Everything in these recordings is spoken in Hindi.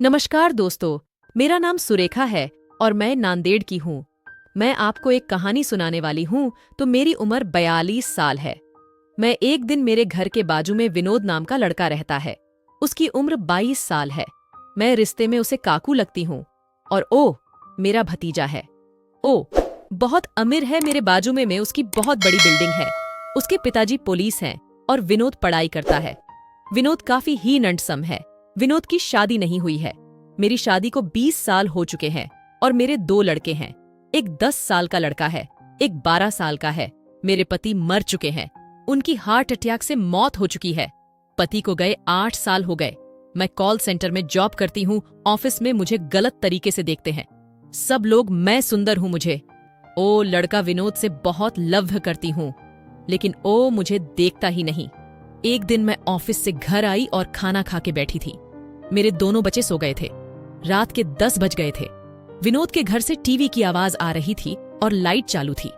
नमस्कार दोस्तों, मेरा नाम सुरेखा है और मैं नांदेड़ की हूँ। मैं आपको एक कहानी सुनाने वाली हूँ। तो मेरी उम्र 42 साल है। मैं एक दिन मेरे घर के बाजू में विनोद नाम का लड़का रहता है। उसकी उम्र 22 साल है। मैं रिश्ते में उसे काकू लगती हूँ और ओ मेरा भतीजा है। ओ बहुत अमीर है। मेरे बाजू में उसकी बहुत बड़ी बिल्डिंग है। उसके पिताजी पुलिस हैं और विनोद पढ़ाई करता है। विनोद काफी ही नंडसम है। विनोद की शादी नहीं हुई है। मेरी शादी को 20 साल हो चुके हैं और मेरे 2 लड़के हैं। एक 10 साल का लड़का है, एक 12 साल का है। मेरे पति मर चुके हैं। उनकी हार्ट अटैक से मौत हो चुकी है। पति को गए 8 साल हो गए। मैं कॉल सेंटर में जॉब करती हूँ। ऑफिस में मुझे गलत तरीके से देखते हैं। सब लोग मैं सुंदर हूँ मुझे। ओ लड़का विनोद से बहुत लव करती हूँ, लेकिन ओ मुझे देखता ही नहीं। एक दिन मैं ऑफिस से घर आई और खाना खा के बैठी थी। मेरे दोनों बच्चे सो गए थे। रात के 10 बज गए थे। विनोद के घर से टीवी की आवाज आ रही थी और लाइट चालू थी।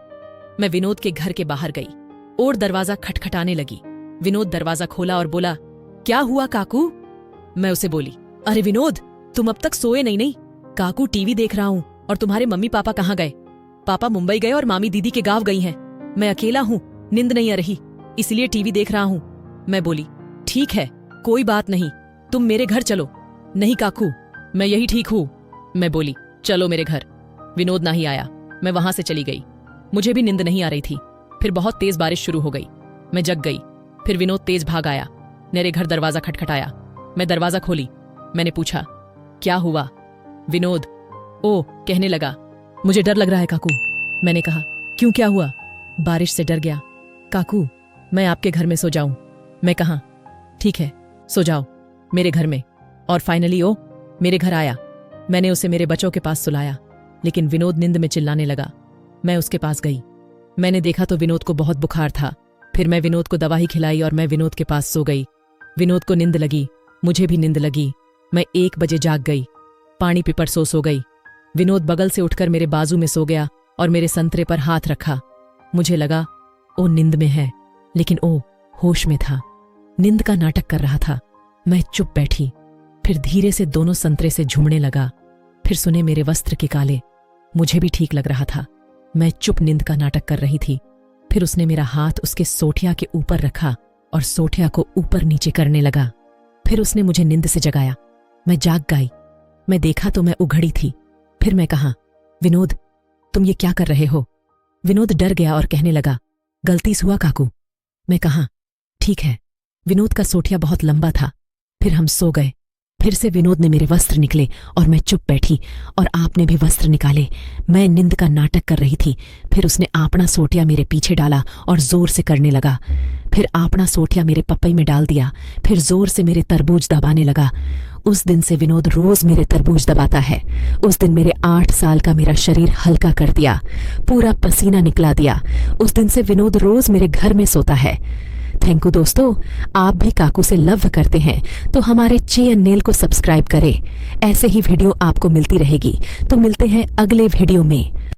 मैं विनोद के घर के बाहर गई और दरवाजा खटखटाने लगी। विनोद दरवाजा खोला और बोला, क्या हुआ काकू? मैं उसे बोली, अरे विनोद, तुम अब तक सोए नहीं? काकू टीवी देख रहा हूँ। और तुम्हारे मम्मी पापा कहाँ गए? पापा मुंबई गए और मामी दीदी के गांव गई हैं। मैं अकेला हूँ, नींद नहीं आ रही, इसलिए टीवी देख रहा हूँ। मैं बोली, ठीक है, कोई बात नहीं, तुम मेरे घर चलो। नहीं काकू, मैं यही ठीक हूँ। मैं बोली, चलो मेरे घर। विनोद ना ही आया। मैं वहां से चली गई। मुझे भी नींद नहीं आ रही थी। फिर बहुत तेज बारिश शुरू हो गई। मैं जग गई। फिर विनोद तेज भाग आया। मेरे घर दरवाजा खटखटाया। मैं दरवाजा खोली। मैंने पूछा, क्या हुआ? विनोद ओ कहने लगा, मुझे डर लग रहा है काकू। मैंने कहा, क्यों, क्या हुआ? बारिश से डर गया। काकू, मैं आपके घर में सो जाऊं? मैं कहा, ठीक है, सो जाओ मेरे घर में। और फाइनली ओ मेरे घर आया। मैंने उसे मेरे बच्चों के पास सुलाया, लेकिन विनोद नींद में चिल्लाने लगा। मैं उसके पास गई। मैंने देखा तो विनोद को बहुत बुखार था। फिर मैं विनोद को दवा ही खिलाई और मैं विनोद के पास सो गई। विनोद को नींद लगी, मुझे भी नींद लगी। मैं 1 बजे जाग गई। पानी पीकर सो गई। विनोद बगल से उठकर मेरे बाजू में सो गया और मेरे संतरे पर हाथ रखा। मुझे लगा ओ नींद में है, लेकिन ओ होश में था। नींद का नाटक कर रहा था। मैं चुप बैठी। फिर धीरे से दोनों संतरे से झूमने लगा। फिर सुने मेरे वस्त्र के काले। मुझे भी ठीक लग रहा था। मैं चुप नींद का नाटक कर रही थी। फिर उसने मेरा हाथ उसके सोठिया के ऊपर रखा और सोठिया को ऊपर नीचे करने लगा। फिर उसने मुझे नींद से जगाया। मैं जाग गई। मैं देखा तो मैं उघड़ी थी। फिर मैं कहा, विनोद, तुम ये क्या कर रहे हो? विनोद डर गया और कहने लगा, गलती से हुआ काकू। मैं कहा, ठीक है। विनोद का सोठिया बहुत लंबा था। फिर हम सो गए। फिर से विनोद ने मेरे वस्त्र निकले और मैं चुप बैठी और आपने भी वस्त्र निकाले। मैं नींद का नाटक कर रही थी। फिर उसने आपना सोठिया मेरे पीछे डाला और जोर से करने लगा। फिर आपना सोठिया मेरे पपई में डाल दिया। फिर जोर से मेरे तरबूज दबाने लगा। उस दिन से विनोद रोज मेरे तरबूज दबाता है। उस दिन मेरे 8 साल का मेरा शरीर हल्का कर दिया, पूरा पसीना निकला दिया। उस दिन से विनोद रोज मेरे घर में सोता है। थैंक यू दोस्तों। आप भी काकू से लव करते हैं तो हमारे चे एंड नेल को सब्सक्राइब करें। ऐसे ही वीडियो आपको मिलती रहेगी। तो मिलते हैं अगले वीडियो में।